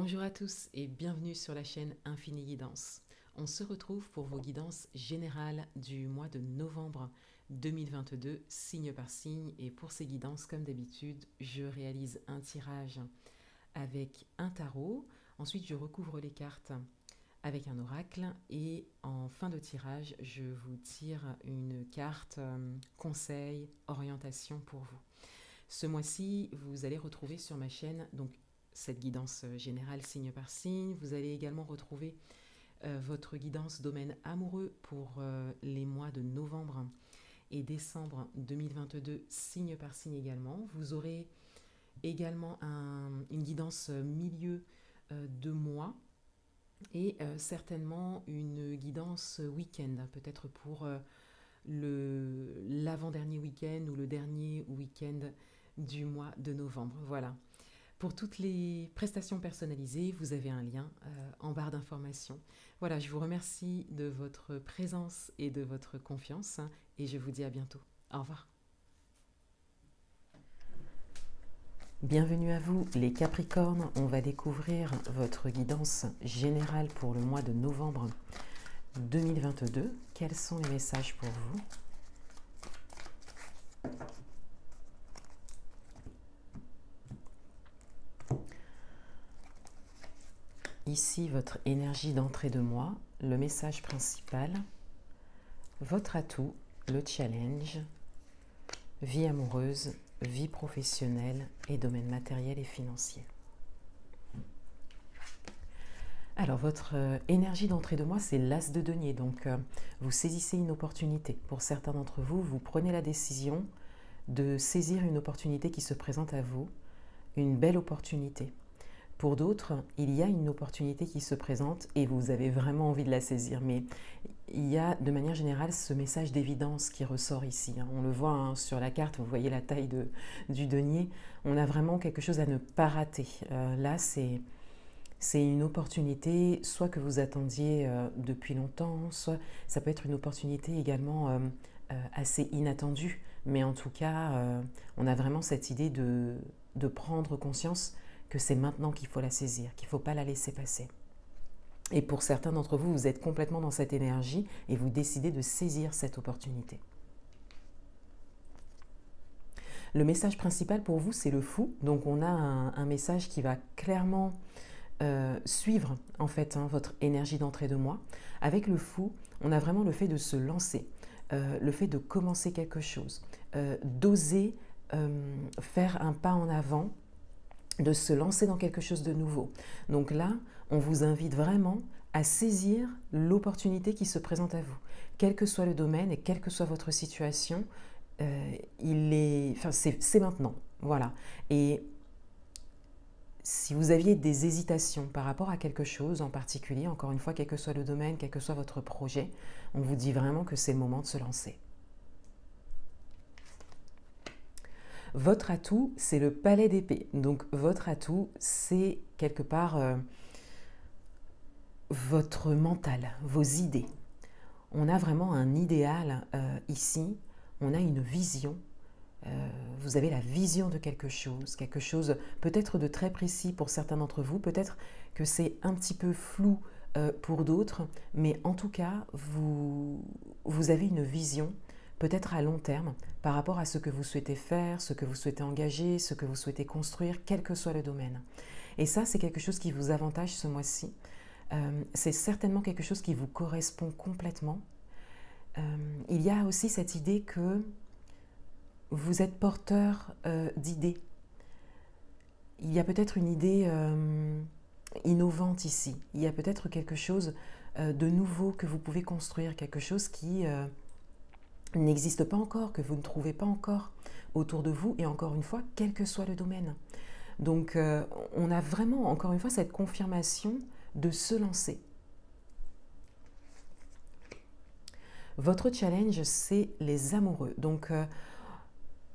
Bonjour à tous et bienvenue sur la chaîne Infini Guidance. On se retrouve pour vos guidances générales du mois de novembre 2022, signe par signe. Et pour ces guidances, comme d'habitude, je réalise un tirage avec un tarot. Ensuite, je recouvre les cartes avec un oracle. Et en fin de tirage, je vous tire une carte conseil, orientation pour vous. Ce mois-ci, vous allez retrouver sur ma chaîne cette guidance générale signe par signe. Vous allez également retrouver votre guidance domaine amoureux pour les mois de novembre et décembre 2022, signe par signe également. Vous aurez également une guidance milieu de mois et certainement une guidance week-end, peut-être pour l'avant-dernier week-end ou le dernier week-end du mois de novembre. Voilà. Pour toutes les prestations personnalisées, vous avez un lien en barre d'informations. Voilà, je vous remercie de votre présence et de votre confiance et je vous dis à bientôt. Au revoir. Bienvenue à vous les Capricornes, on va découvrir votre guidance générale pour le mois de novembre 2022. Quels sont les messages pour vous ? Ici, votre énergie d'entrée de mois, le message principal, votre atout, le challenge, vie amoureuse, vie professionnelle et domaine matériel et financier. Alors, votre énergie d'entrée de mois, c'est l'as de denier. Donc, vous saisissez une opportunité. Pour certains d'entre vous, vous prenez la décision de saisir une opportunité qui se présente à vous, une belle opportunité. Pour d'autres, il y a une opportunité qui se présente et vous avez vraiment envie de la saisir. Mais il y a de manière générale ce message d'évidence qui ressort ici. On le voit sur la carte, vous voyez la taille du denier. On a vraiment quelque chose à ne pas rater. Là, c'est une opportunité, soit que vous attendiez depuis longtemps, soit ça peut être une opportunité également assez inattendue. Mais en tout cas, on a vraiment cette idée de prendre conscience que c'est maintenant qu'il faut la saisir, qu'il ne faut pas la laisser passer. Et pour certains d'entre vous, vous êtes complètement dans cette énergie et vous décidez de saisir cette opportunité. Le message principal pour vous, c'est le fou. Donc on a un message qui va clairement suivre en fait votre énergie d'entrée de mois. Avec le fou, on a vraiment le fait de se lancer, le fait de commencer quelque chose, d'oser faire un pas en avant, de se lancer dans quelque chose de nouveau. Donc là, on vous invite vraiment à saisir l'opportunité qui se présente à vous. Quel que soit le domaine et quelle que soit votre situation, c'est maintenant. Voilà. Et si vous aviez des hésitations par rapport à quelque chose en particulier, encore une fois, quel que soit le domaine, quel que soit votre projet, on vous dit vraiment que c'est le moment de se lancer. Votre atout, c'est le palais d'épée. Donc, votre atout, c'est quelque part votre mental, vos idées. On a vraiment un idéal ici, on a une vision. Vous avez la vision de quelque chose peut-être de très précis pour certains d'entre vous, peut-être que c'est un petit peu flou pour d'autres, mais en tout cas, vous avez une vision peut-être à long terme, par rapport à ce que vous souhaitez faire, ce que vous souhaitez engager, ce que vous souhaitez construire, quel que soit le domaine. Et ça, c'est quelque chose qui vous avantage ce mois-ci. C'est certainement quelque chose qui vous correspond complètement. Il y a aussi cette idée que vous êtes porteur d'idées. Il y a peut-être une idée innovante ici. Il y a peut-être quelque chose de nouveau que vous pouvez construire, quelque chose qui n'existe pas encore, que vous ne trouvez pas encore autour de vous, et encore une fois, quel que soit le domaine. Donc, on a vraiment, encore une fois, cette confirmation de se lancer. Votre challenge, c'est les amoureux. Donc,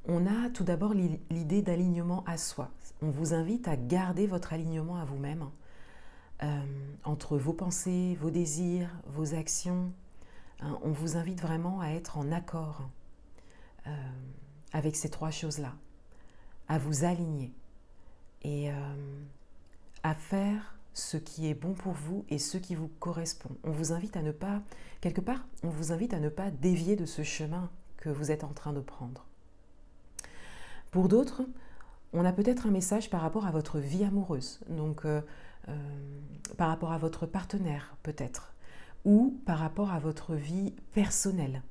on a tout d'abord l'idée d'alignement à soi. On vous invite à garder votre alignement à vous-même, entre vos pensées, vos désirs, vos actions. On vous invite vraiment à être en accord avec ces trois choses-là, à vous aligner et à faire ce qui est bon pour vous et ce qui vous correspond. On vous invite à ne pas, quelque part, on vous invite à ne pas dévier de ce chemin que vous êtes en train de prendre. Pour d'autres, on a peut-être un message par rapport à votre vie amoureuse, donc par rapport à votre partenaire peut-être, ou par rapport à votre vie personnelle,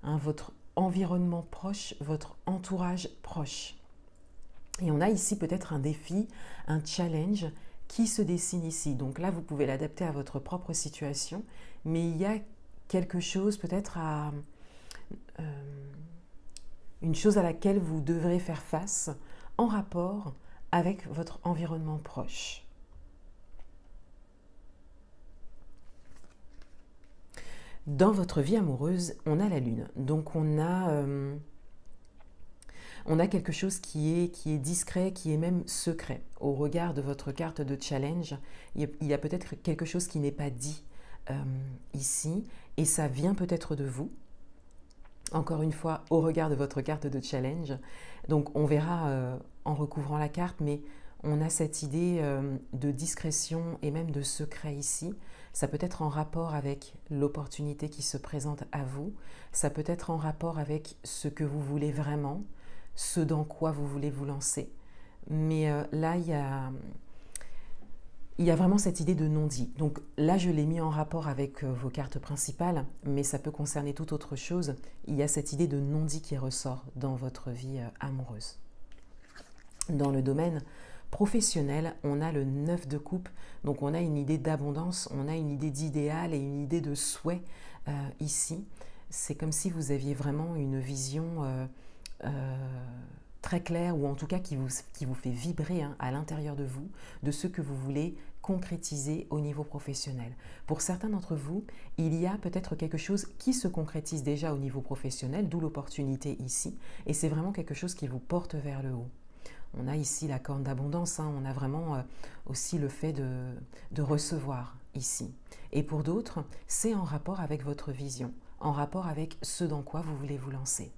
hein, votre environnement proche, votre entourage proche. Et on a ici peut-être un défi, un challenge qui se dessine ici. Donc là, vous pouvez l'adapter à votre propre situation, mais il y a quelque chose peut-être à... une chose à laquelle vous devrez faire face en rapport avec votre environnement proche. Dans votre vie amoureuse, on a la lune. Donc on a quelque chose qui est discret, qui est même secret. Au regard de votre carte de challenge, il y a peut-être quelque chose qui n'est pas dit ici, et ça vient peut-être de vous. Encore une fois, au regard de votre carte de challenge. Donc on verra en recouvrant la carte, mais on a cette idée de discrétion et même de secret ici. Ça peut être en rapport avec l'opportunité qui se présente à vous. Ça peut être en rapport avec ce que vous voulez vraiment, ce dans quoi vous voulez vous lancer. Mais là, il y a vraiment cette idée de non-dit. Donc là, je l'ai mis en rapport avec vos cartes principales, mais ça peut concerner toute autre chose. Il y a cette idée de non-dit qui ressort dans votre vie amoureuse. Dans le domaine professionnel, on a le 9 de coupe, donc on a une idée d'abondance, on a une idée d'idéal et une idée de souhait ici. C'est comme si vous aviez vraiment une vision très claire, ou en tout cas qui vous fait vibrer à l'intérieur de vous, de ce que vous voulez concrétiser au niveau professionnel. Pour certains d'entre vous, il y a peut-être quelque chose qui se concrétise déjà au niveau professionnel, d'où l'opportunité ici, et c'est vraiment quelque chose qui vous porte vers le haut. On a ici la corne d'abondance, hein, on a vraiment aussi le fait de recevoir ici. Et pour d'autres, c'est en rapport avec votre vision, en rapport avec ce dans quoi vous voulez vous lancer.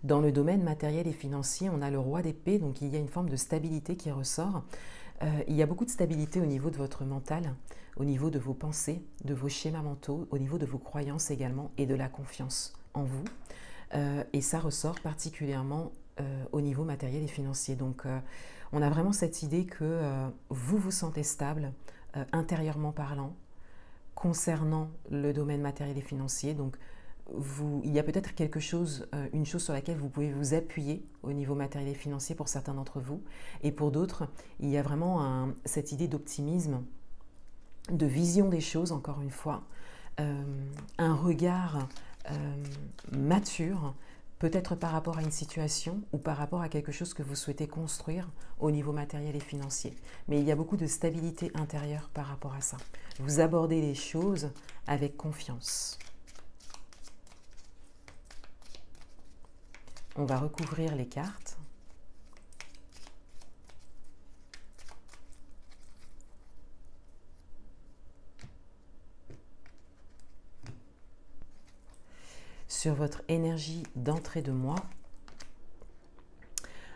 Dans le domaine matériel et financier, on a le roi d'épée, donc il y a une forme de stabilité qui ressort. Il y a beaucoup de stabilité au niveau de votre mental, au niveau de vos pensées, de vos schémas mentaux, au niveau de vos croyances également, et de la confiance en vous. Et ça ressort particulièrement au niveau matériel et financier. Donc on a vraiment cette idée que vous vous sentez stable, intérieurement parlant, concernant le domaine matériel et financier. Donc il y a peut-être quelque chose, une chose sur laquelle vous pouvez vous appuyer au niveau matériel et financier pour certains d'entre vous. Et pour d'autres, il y a vraiment cette idée d'optimisme, de vision des choses, encore une fois, un regard mature, peut-être par rapport à une situation ou par rapport à quelque chose que vous souhaitez construire au niveau matériel et financier. Mais il y a beaucoup de stabilité intérieure par rapport à ça. Vous abordez les choses avec confiance. On va recouvrir les cartes. Sur votre énergie d'entrée de mois,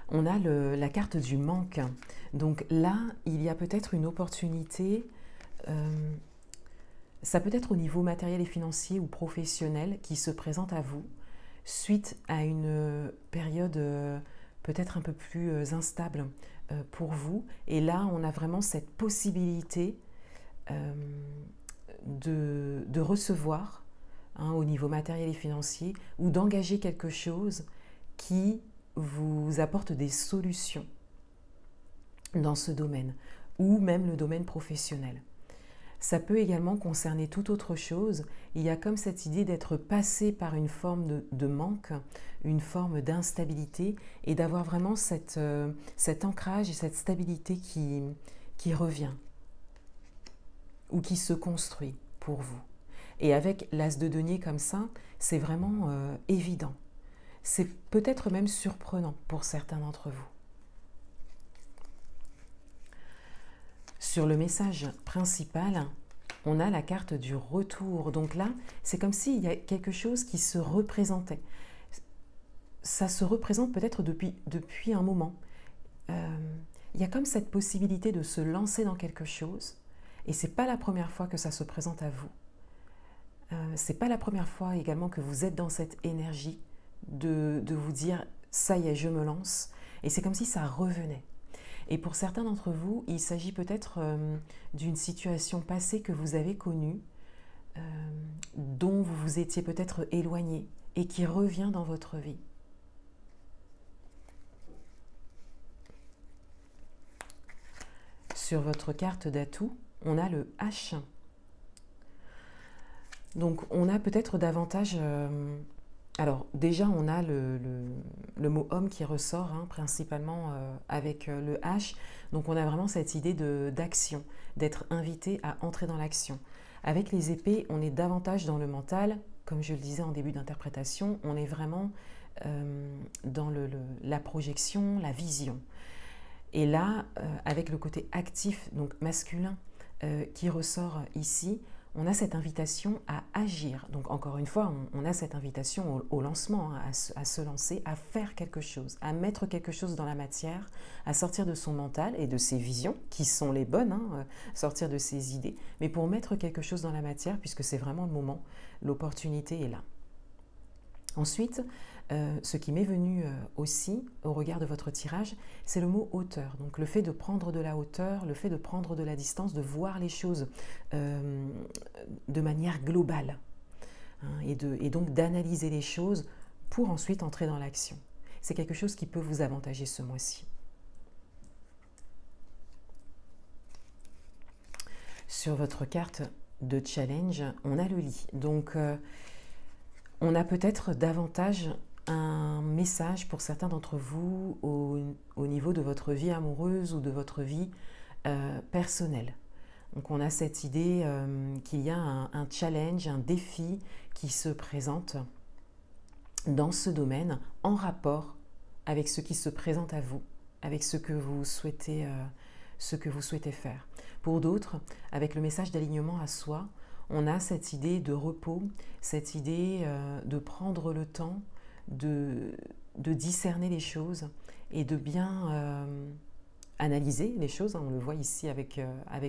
on a la carte du manque. Donc là, il y a peut-être une opportunité, ça peut être au niveau matériel et financier ou professionnel qui se présente à vous suite à une période peut-être un peu plus instable pour vous. Et là, on a vraiment cette possibilité de recevoir, au niveau matériel et financier, ou d'engager quelque chose qui vous apporte des solutions dans ce domaine, ou même le domaine professionnel. Ça peut également concerner toute autre chose. Il y a comme cette idée d'être passé par une forme de manque, une forme d'instabilité, et d'avoir vraiment cet ancrage et cette stabilité qui revient, ou qui se construit pour vous. Et avec l'as de denier comme ça, c'est vraiment évident. C'est peut-être même surprenant pour certains d'entre vous. Sur le message principal, on a la carte du retour. Donc là, c'est comme s'il y a quelque chose qui se représentait. Ça se représente peut-être depuis un moment. il y a comme cette possibilité de se lancer dans quelque chose, et ce n'est pas la première fois que ça se présente à vous. Ce n'est pas la première fois également que vous êtes dans cette énergie de vous dire « ça y est, je me lance », et c'est comme si ça revenait. Et pour certains d'entre vous, il s'agit peut-être d'une situation passée que vous avez connue, dont vous vous étiez peut-être éloigné et qui revient dans votre vie. Sur votre carte d'atout, on a le H. Donc on a peut-être davantage... alors déjà on a le mot homme qui ressort, hein, principalement avec le H. Donc on a vraiment cette idée d'action, d'être invité à entrer dans l'action. Avec les épées, on est davantage dans le mental. Comme je le disais en début d'interprétation, on est vraiment dans la projection, la vision. Et là, avec le côté actif, donc masculin, qui ressort ici, on a cette invitation à agir. Donc encore une fois, on a cette invitation au lancement, hein, à se lancer, à faire quelque chose, à mettre quelque chose dans la matière, à sortir de son mental et de ses visions, qui sont les bonnes, hein, sortir de ses idées, mais pour mettre quelque chose dans la matière, puisque c'est vraiment le moment, l'opportunité est là. Ensuite, ce qui m'est venu aussi au regard de votre tirage, c'est le mot hauteur. Donc le fait de prendre de la hauteur, le fait de prendre de la distance, de voir les choses de manière globale, hein, et donc d'analyser les choses pour ensuite entrer dans l'action. C'est quelque chose qui peut vous avantager ce mois-ci. Sur votre carte de challenge, on a le lit. Donc on a peut-être davantage un message pour certains d'entre vous au niveau de votre vie amoureuse ou de votre vie personnelle. Donc on a cette idée qu'il y a un challenge, un défi qui se présente dans ce domaine en rapport avec ce qui se présente à vous, avec ce que vous souhaitez faire. Pour d'autres, avec le message d'alignement à soi, on a cette idée de repos, cette idée de prendre le temps de discerner les choses et de bien analyser les choses. On le voit ici avec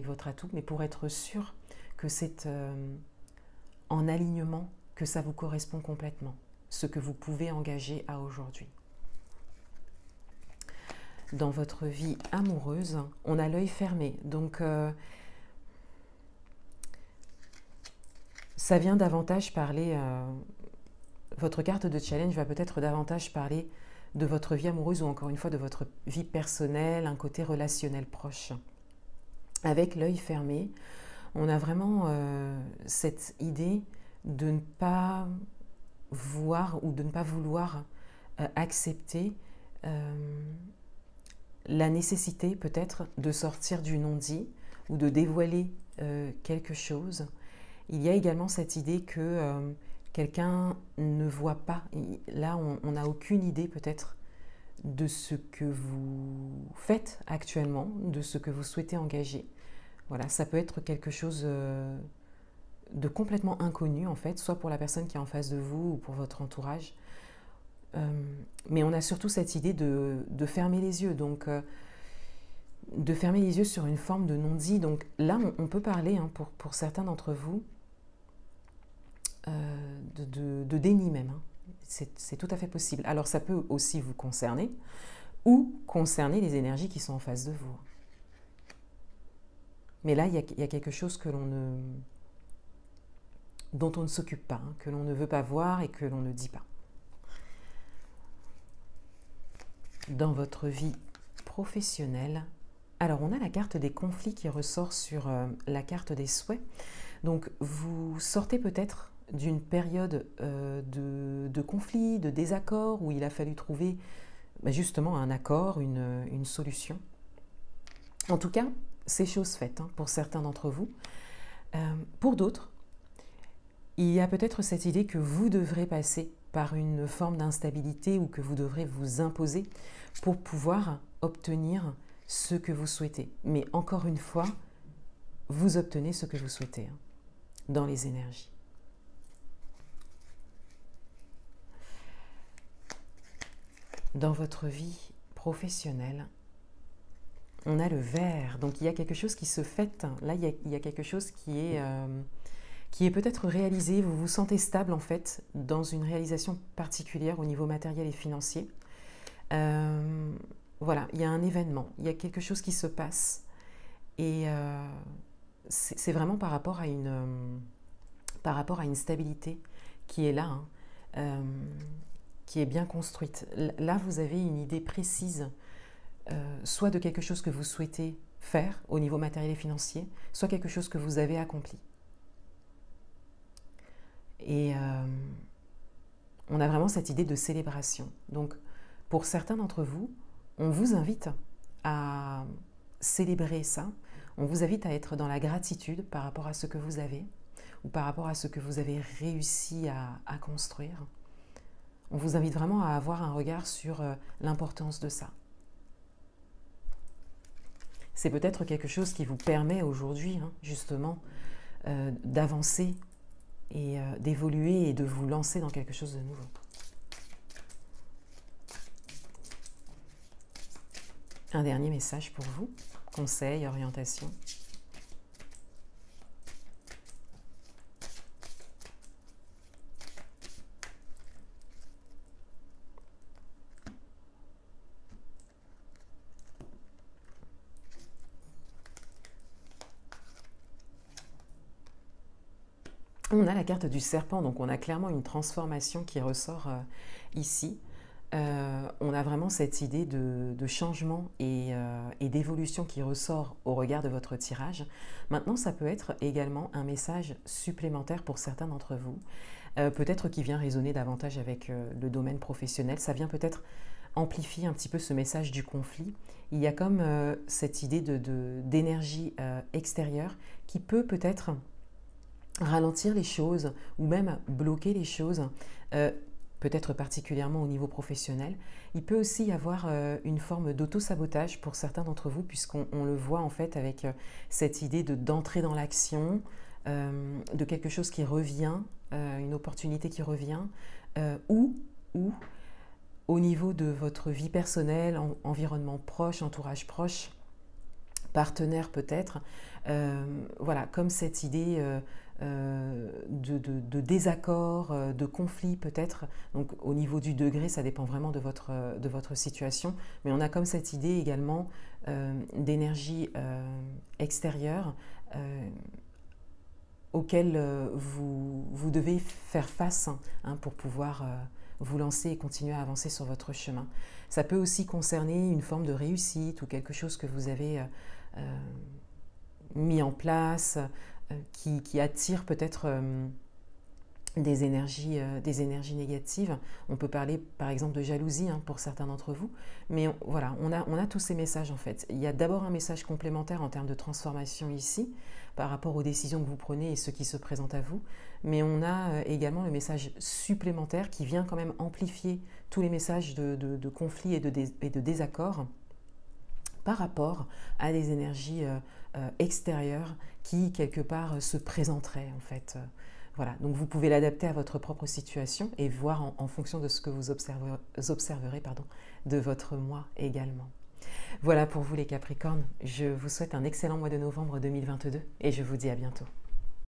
votre atout, mais pour être sûr que c'est en alignement, que ça vous correspond complètement, ce que vous pouvez engager à aujourd'hui. Dans votre vie amoureuse, on a l'œil fermé. Donc, ça vient davantage parler, votre carte de challenge va peut-être davantage parler de votre vie amoureuse ou encore une fois de votre vie personnelle, un côté relationnel proche. Avec l'œil fermé, on a vraiment cette idée de ne pas voir ou de ne pas vouloir accepter la nécessité peut-être de sortir du non-dit ou de dévoiler quelque chose. Il y a également cette idée que quelqu'un ne voit pas. Là, on n'a aucune idée peut-être de ce que vous faites actuellement, de ce que vous souhaitez engager. Voilà, ça peut être quelque chose de complètement inconnu en fait, soit pour la personne qui est en face de vous ou pour votre entourage. Mais on a surtout cette idée de fermer les yeux, donc de fermer les yeux sur une forme de non-dit. Donc là, on peut parler, hein, pour certains d'entre vous, de déni même. Hein. C'est tout à fait possible. Alors ça peut aussi vous concerner ou concerner les énergies qui sont en face de vous. Mais là, il y a quelque chose dont on ne s'occupe pas, hein, que l'on ne veut pas voir et que l'on ne dit pas. Dans votre vie professionnelle, alors on a la carte des conflits qui ressort sur la carte des souhaits. Donc vous sortez peut-être d'une période de conflit, de désaccord, où il a fallu trouver justement un accord, une solution. En tout cas, c'est chose faite, hein, pour certains d'entre vous. Pour d'autres, il y a peut-être cette idée que vous devrez passer par une forme d'instabilité ou que vous devrez vous imposer pour pouvoir obtenir ce que vous souhaitez. Mais encore une fois, vous obtenez ce que vous souhaitez, hein, dans les énergies. Dans votre vie professionnelle, On a le vert, donc il y a quelque chose qui se fait. Là, il y a quelque chose qui est peut-être réalisé. Vous vous sentez stable en fait dans une réalisation particulière au niveau matériel et financier. Voilà, il y a un événement, il y a quelque chose qui se passe. Et c'est vraiment par rapport à une stabilité qui est là, hein, qui est bien construite. Là, vous avez une idée précise, soit de quelque chose que vous souhaitez faire au niveau matériel et financier, soit quelque chose que vous avez accompli. Et on a vraiment cette idée de célébration. Donc, pour certains d'entre vous, on vous invite à célébrer ça. On vous invite à être dans la gratitude par rapport à ce que vous avez ou par rapport à ce que vous avez réussi à construire. On vous invite vraiment à avoir un regard sur l'importance de ça. C'est peut-être quelque chose qui vous permet aujourd'hui, hein, justement, d'avancer et d'évoluer et de vous lancer dans quelque chose de nouveau. Un dernier message pour vous, conseil, orientation. On a la carte du serpent, donc on a clairement une transformation qui ressort ici. On a vraiment cette idée de changement et d'évolution qui ressort au regard de votre tirage. Maintenant, ça peut être également un message supplémentaire pour certains d'entre vous, peut-être qui vient résonner davantage avec le domaine professionnel. Ça vient peut-être amplifier un petit peu ce message du conflit. Il y a comme cette idée d'énergie extérieure qui peut peut-être ralentir les choses ou même bloquer les choses, peut-être particulièrement au niveau professionnel. Il peut aussi y avoir une forme d'auto-sabotage pour certains d'entre vous, puisqu'on le voit en fait avec cette idée d'entrer dans l'action, de quelque chose qui revient, une opportunité qui revient, ou au niveau de votre vie personnelle, environnement proche, entourage proche, partenaire peut-être, voilà, comme cette idée de désaccord, de conflit peut-être. Donc au niveau du degré, ça dépend vraiment de votre situation, mais on a comme cette idée également d'énergie extérieure auquel vous devez faire face, hein, pour pouvoir vous lancer et continuer à avancer sur votre chemin. Ça peut aussi concerner une forme de réussite ou quelque chose que vous avez mis en place, qui attire peut-être des énergies négatives. On peut parler par exemple de jalousie, hein, pour certains d'entre vous, mais voilà, on a tous ces messages en fait. Il y a d'abord un message complémentaire en termes de transformation ici, par rapport aux décisions que vous prenez et ceux qui se présentent à vous, mais on a également le message supplémentaire qui vient quand même amplifier tous les messages de conflit et de désaccord par rapport à des énergies extérieures qui, quelque part, se présenteraient, en fait. Voilà, donc vous pouvez l'adapter à votre propre situation et voir en fonction de ce que vous observerez de votre moi également. Voilà pour vous les Capricornes, je vous souhaite un excellent mois de novembre 2022 et je vous dis à bientôt.